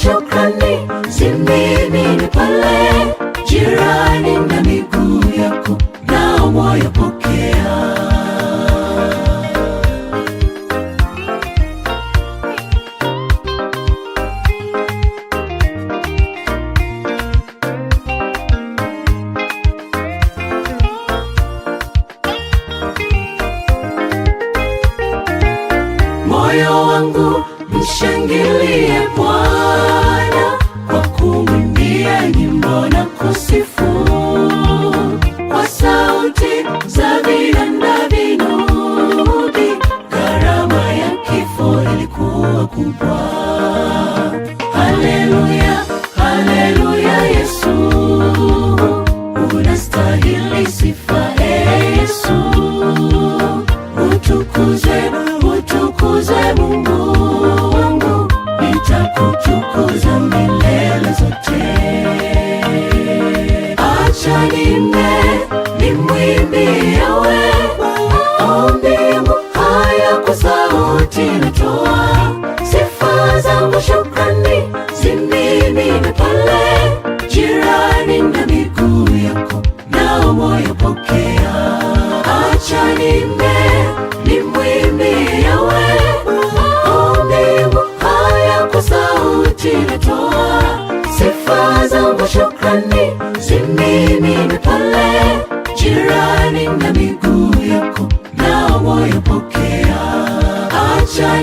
shukrani zimimine pale, jirani na miguu yako, nao moyo pokea. Moyo wangu mshangilie Bwana, kwa kumwimbia nyimbo na kusifu, kwa sauti za vinanda vinubi. Gharama ya kifo ilikuwa kubwa. Haleluya, haleluya, Yesu unastahili sifa. Yesu utukuzwe, utukuzwe Mungu wangu, nitakutukuza milele zote. Acha nimwimbie Yahweh, mbingu haya kwa sauti natoa. Sifa zangu shukrani zimimine pale, jirani na miguu yako, nao moyo pokea. Acha nimwimbie Yahweh, mbingu haya kwa sauti natoa. Sifa zangu shukrani zimimine pale, jirani na miguu yako, nao moyo pokea. Acha